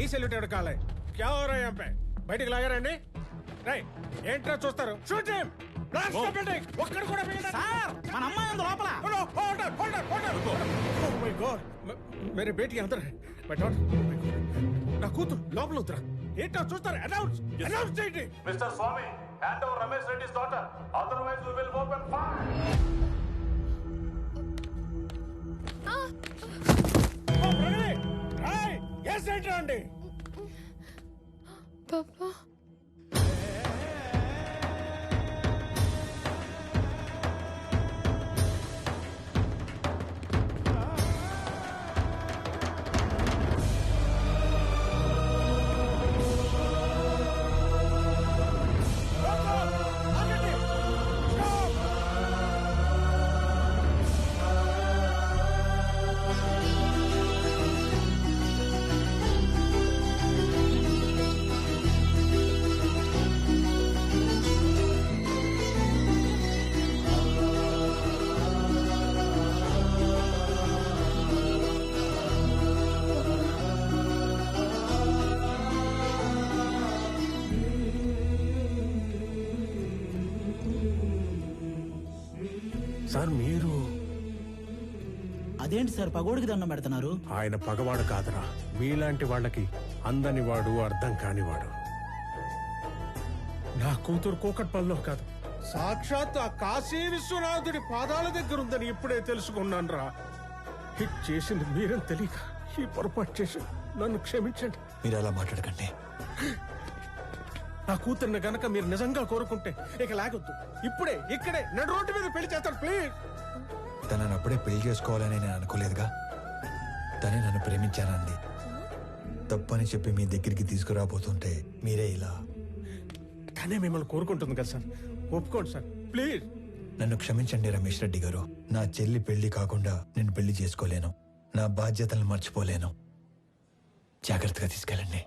ఈ సెల్యూట్ ఎవరు కాలే క్యా హో రहा है यहाँ पे బయటికి లాగారండి రై ఏంట్రా చూస్తారు shoot him blast the building ఒక్కడు కూడా మిగలదు సార్ మన అమ్మాయి ఉంది లోపల ఓ మై గాడ్ మేరే బేటీ అందర్ హై మై డాటర్ నా కూతురు లోపల ఉత్తరా ఏంట్రా చూస్తారు అనౌన్స్ చేయండి Mr. Swami, hand over Ramesh Reddy's daughter. Otherwise, we will open fire. ఓ ప్రణయ్ రాయ్ ఎస్ ఏంట్రా అండి పాపా సార్ మీరు అదేంటి సార్ పగోడికి దండం పెడుతున్నారు? ఆయన పగవాడు కాదురా మీలాంటి వాళ్ళకి అందని వాడు అర్థం కానివాడు నా కూతురు కూకట్పల్లిలో కాదు సాక్షాత్ ఆ కాశీ విశ్వనాథుడి పాదాల దగ్గర ఉందని ఇప్పుడే తెలుసుకున్నాను రా హిట్ చేసింది మీరని తెలియక ఈ పొరపాటు చేసి నన్ను క్షమించండి. మీరు అలా మాట్లాడకండి. నా కూతుర్ని గనక మీరు నిజంగా కోరుకుంటే ఇక లాగొద్దు ఇప్పుడే ఇక్కడే నన్ను రోడ్డు మీద పెళ్లి చేస్తాను ప్లీజ్. తనని అప్పుడే పెళ్లి చేసుకోవాలని నేను అనుకోలేదుగా. తనే నన్ను ప్రేమించానంది. తప్పని చెప్పి మీ దగ్గరికి తీసుకురాబోతుంటే మీరే ఇలా. తనే మిమ్మల్ని కోరుకుంటుంది కదా సార్ ఒప్పుకోండి సార్ ప్లీజ్. నన్ను క్షమించండి రమేష్ రెడ్డి గారు. నా చెల్లి పెళ్లి కాకుండా నేను పెళ్లి చేసుకోలేను. నా బాధ్యతలను మర్చిపోలేను. జాగ్రత్తగా తీసుకెళ్ళండి.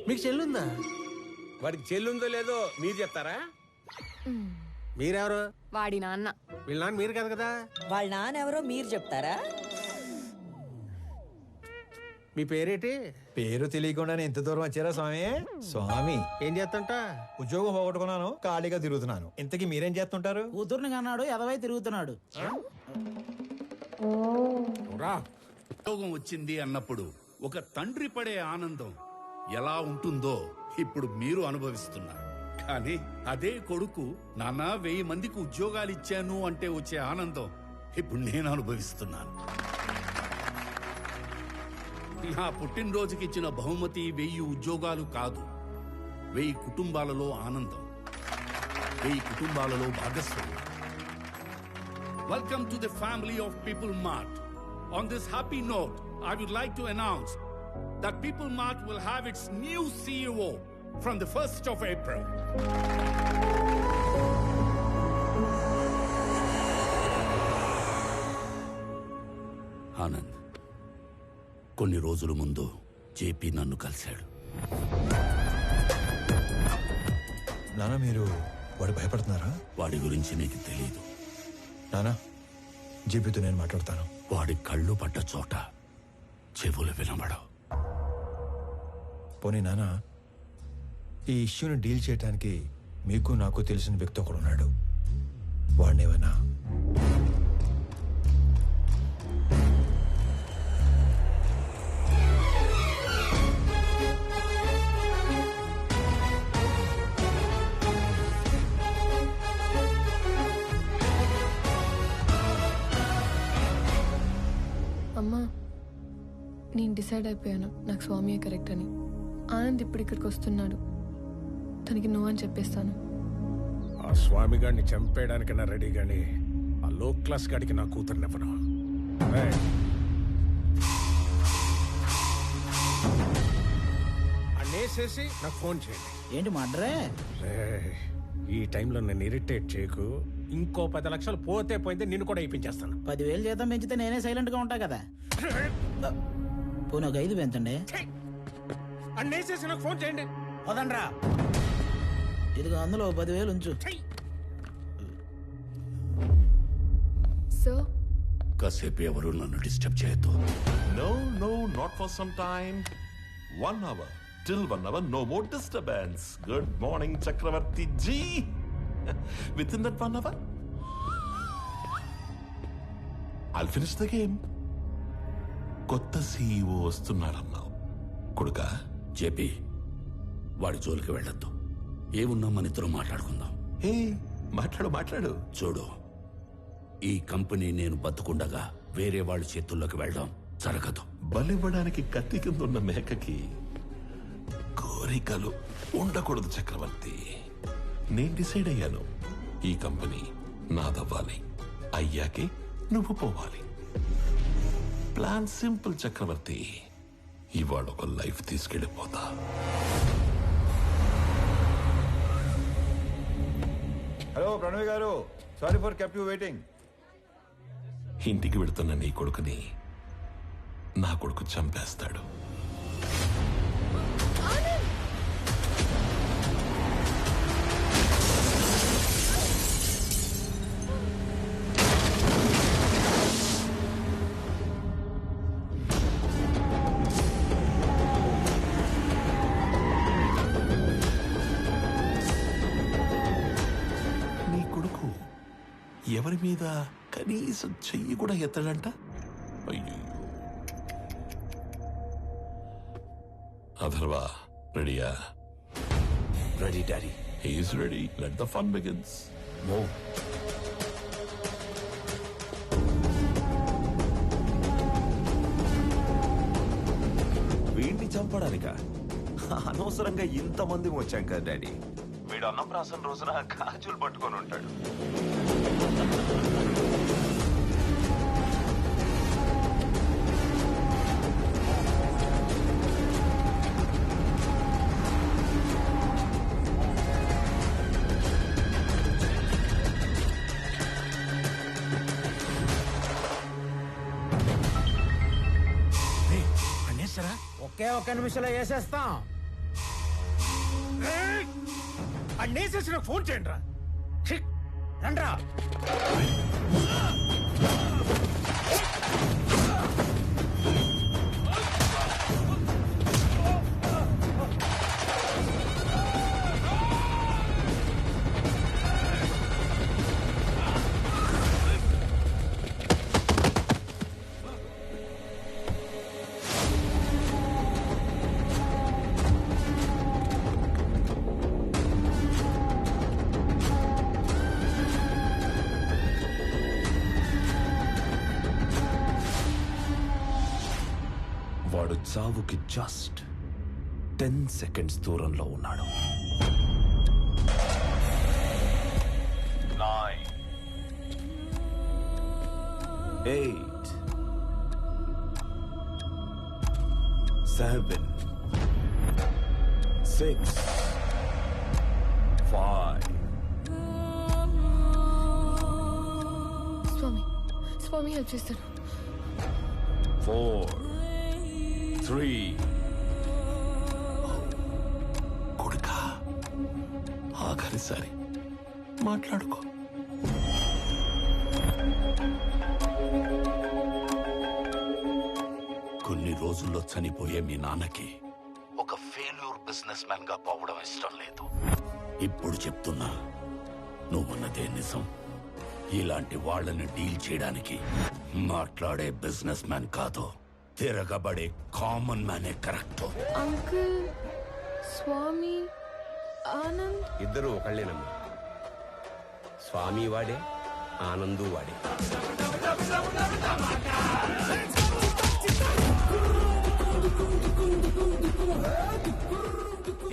మీకు చెల్లుందా? వాడికి చెల్లుందో లేదో మీరు చెప్తారా? మీరెవరు? వాడి నాన్న. వీళ్ళ నాన్న మీరు కాదు కదా. వాళ్ళ నాన్నెవరో మీరు చెప్తారా? మీ పేరేటి? పేరు తెలియకుండానే ఎంత దూరం వచ్చారా స్వామి? స్వామి ఏం చేస్తుంట? ఉద్యోగం పోగొట్టుకున్నాను, ఖాళీగా తిరుగుతున్నాను. ఇంతకీ మీరేం చేస్తుంటారు? కూతుర్ని కన్నాడు, ఎదవై తిరుగుతున్నాడు. రా. ఉద్యోగం వచ్చింది అన్నప్పుడు ఒక తండ్రి పడే ఆనందం ఎలా ఉంటుందో ఇప్పుడు మీరు అనుభవిస్తున్నారు. కానీ అదే కొడుకు నాన్న 1000 మందికి ఉద్యోగాలు ఇచ్చాను అంటే వచ్చే ఆనందం ఇప్పుడు నేను అనుభవిస్తున్నాను. నా పుట్టినరోజుకి ఇచ్చిన బహుమతి 1000 ఉద్యోగాలు కాదు, 1000 కుటుంబాలలో ఆనందం, 1000 కుటుంబాలలో భాగస్వామ్యం. Welcome to the family of People Mart. On this happy note, I would like to announce that People Mart will have its new CEO from the 1st of April. Anand, కొన్ని రోజుల ముందు జేపీ నన్ను కలిశాడు. నాన్న మీరు వాడు భయపడుతున్నారా? వాడి గురించి నీకు తెలీదు. నానా జీపీతో నేను మాట్లాడతాను. వాడి కళ్ళు పడ్డ చోట చెవులు వినబడవు. పోనీ నానా ఈ ఇష్యూని డీల్ చేయడానికి మీకు నాకు తెలిసిన వ్యక్తి ఒకడు ఉన్నాడు. వాడినేమన్నా అమ్మా నేను డిసైడ్ అయిపోయాను, నాకు స్వామియే కరెక్ట్ అని. ఆనంద్ ఇప్పుడు ఇక్కడికి వస్తున్నాడు, తనకి నువ్వు అని చెప్పేస్తాను. ఆ స్వామి గారిని చంపేయడానికైనా రెడీ గాని ఆ లో క్లాస్ గాడికి నా కూతుర్నివ్వను. అన్నేసేసి నాకు ఫోన్ చేయండి. ఏంటి మడ్రే? ఈ టైంలో నన్ను ఇరిటేట్ చేయకు. ఇంకో 10 లక్షలు పోతే పోయింది, నిన్ను కూడా ఇప్పించేస్తాను. 10,000 జీతం పెంచితే నేనే సైలెంట్ గా ఉంటా కదా. పోనీ ఒక 5 పెంచండి. అన్నేసేసి నాకు ఫోన్ చేయండి. వదండ్రా. ఇదిగో అందులో 10,000 ఉంచు. సో కాసేపు ఎవరు నన్ను డిస్టర్బ్ చేయొద్దు. No, not for some time. 1 hour. Till 1 hour, no more disturbance. Good morning, Chakravarti ji. Within that 1 hour, I'll finish the game. కొత్త CEO వస్తున్నాడన్నావు కొడుకా. జేపీ, వాడి జోలికి వెళ్ళొద్దు. ఏమున్నా మన ఇద్దరం మాట్లాడుకుందాం. ఏ మాట్లాడు. చూడు, ఈ కంపెనీ నేను బతుకుండగా వేరే వాళ్ళ చేతుల్లోకి వెళ్ళడం జరగదు. బలివ్వడానికి కత్తి కింద ఉన్న మేకకి కోరికలు ఉండకూడదు చక్రవర్తి. నేను డిసైడ్ అయ్యాను, ఈ కంపెనీ నాదవ్వాలి. అయ్యాకే నువ్వు పోవాలి. ప్లాన్ సింపుల్ చక్రవర్తి. ఇవాళ ఒక లైఫ్ తీసుకెళ్ళిపోతా. హలో ప్రణవ్ గారు, sorry for kept you waiting. ఇంటికి వెళుతున్న నీ కొడుకుని నా కొడుకు చంపేస్తాడు. నీ కొడుకు ఎవరి మీద కనీసం చెయ్యి కూడా ఎత్తడంట. అయ్యో. అథర్వా, రెడీయా? Ready daddy. He's ready. Let the fun begins. Move. వీడిని చంపడానిక అనవసరంగా ఇంతమంది వచ్చాం కదా డాడీ. వీడు అన్నప్రాసన రోజున గాజులు పట్టుకొని ఉంటాడు. ఒకే ఒక్క నిమిషంలో వేసేస్తాం. అన్నేసేసి నాకు ఫోన్ చేయండి రా. రండ్రా. వాడు చావుకి జస్ట్ 10 సెకండ్స్ దూరంలో ఉన్నాడు. 9 8 7 6 5 స్వామి హెల్ప్ చేస్తాను. 4 3 కొడుకా, ఆఖరిసారి మాట్లాడుకో. కొన్ని రోజుల్లో చనిపోయే మీ నాన్నకి ఒక ఫెయిల్యూర్ బిజినెస్ మ్యాన్ గా పోవడం ఇష్టం లేదు. ఇప్పుడు చెప్తున్నా, నువ్వున్నదే నిజం. ఇలాంటి వాళ్ళని డీల్ చేయడానికి మాట్లాడే బిజినెస్ మ్యాన్ కాదు, తిరగబడే కామన్ మ్యానే కరెక్ట్. అంకుల్, స్వామి, ఆనంద్ ఇద్దరు ఒకళ్ళేనమ్మా. స్వామి వాడే, ఆనందు వాడే.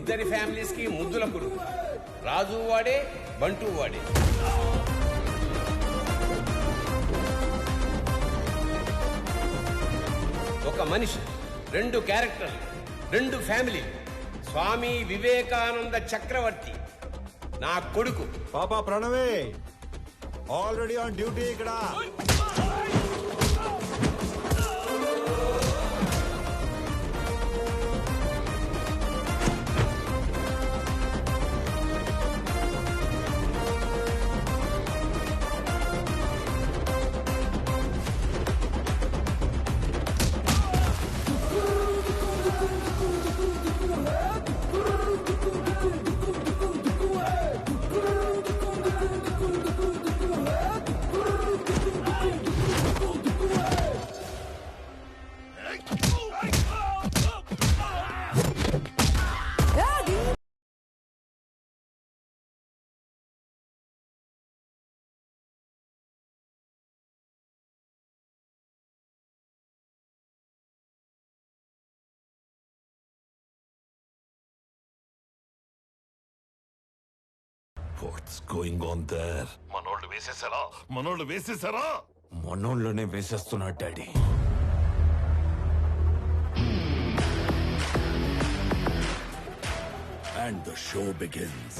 ఇద్దరి ఫ్యామిలీస్ కి ముద్దుల పురుగు. రాజు వాడే, బంటూ వాడే. ఒక మనిషి, 2 క్యారెక్టర్లు, 2 ఫ్యామిలీ. స్వామి వివేకానంద చక్రవర్తి నా కొడుకు. పాపా ప్రణవే ఆల్రెడీ ఆన్ డ్యూటీ ఇక్కడ. What's going on their? మనోళ్ళు వేసేసారా? మనోళ్ళనే వేసేస్తున్నా daddy. And the show begins.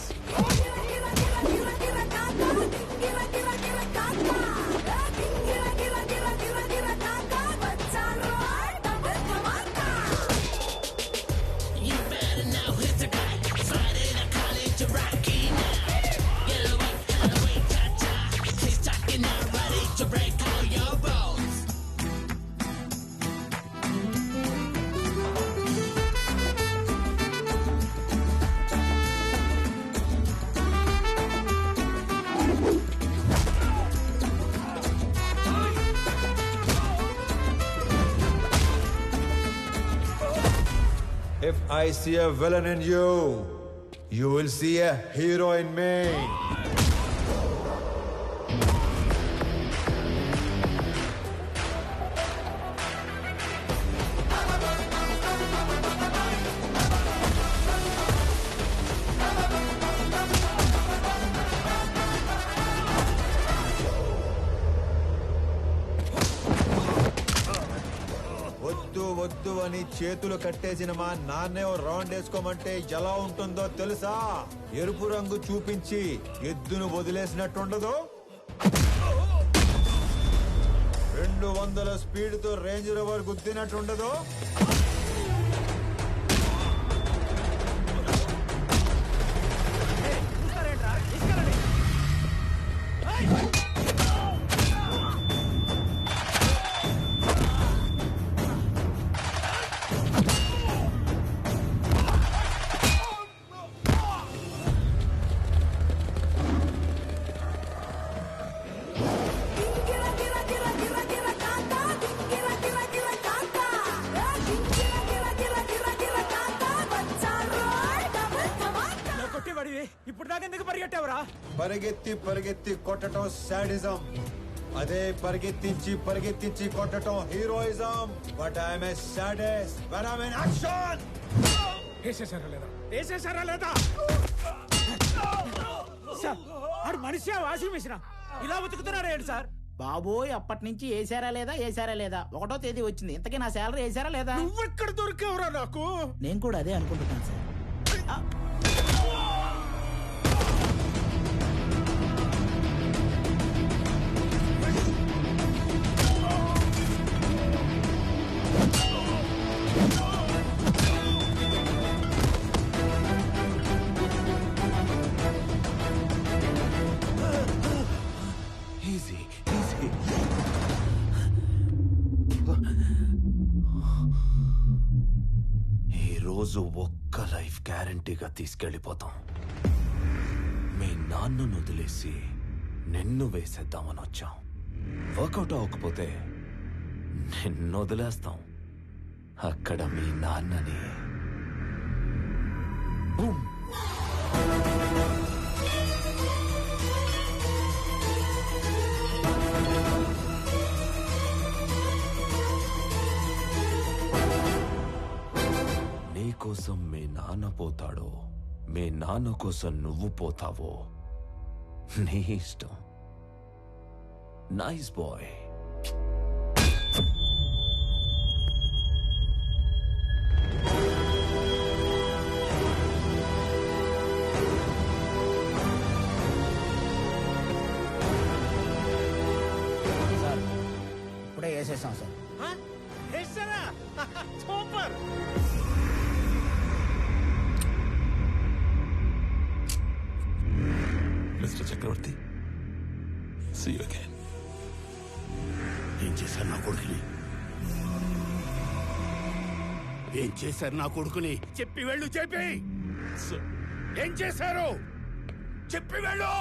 If I see a villain in you, you will see a hero in me. వద్దు అని చేతులు కట్టేసిన మా నాన్నే రౌండ్ వేసుకోమంటే ఎలా ఉంటుందో తెలుసా? ఎరుపు రంగు చూపించి ఎద్దును వదిలేసినట్టుండదు. 200 స్పీడ్తో రేంజ్ రోవర్ గుద్దినట్టుండదు. పరిగెత్తి పరిగెత్తి కొట్టడం సాడిజం, అదే పరిగెత్తించి కొట్టడం heroism. But I'm a sadist when I'm in action. వేసేసారా లేదా? ఆడు మనిషి వాషింగ్ మిషన్ ఇలా బతుకుతున్నాడు ఏంటి సార్? బాబోయ్, అప్పటి నుంచి వేసారా లేదా 1వ తేదీ వచ్చింది. ఇంతకీ నా శాలరీ వేసారా లేదా? నువ్వెక్కడ దొరికావురా నాకు? నేను కూడా అదే అనుకుంటున్నాను సార్. ఈరోజు ఒక్క లైఫ్ గ్యారంటీగా తీసుకెళ్ళిపోతాం. మీ నాన్నను వదిలేసి నిన్ను వేసేద్దామని వచ్చాం. వర్కౌట్ అవ్వకపోతే నిన్ను వదిలేస్తాం. అక్కడ మీ నాన్నని బూమ్. కోసం మీ నాన్న పోతాడో, మీ నాన్న కోసం నువ్వు పోతావో నీ ఇష్టం. Nice bye. సార్ ఇప్పుడే వేసేసాం sir. Super. Mr. Chakravarti, see you again. ఏం చేశారు నా కొడుకుని? చెప్పి వెళ్ళు. చెప్పి ఏం చేశారు? చెప్పి వెళ్ళు.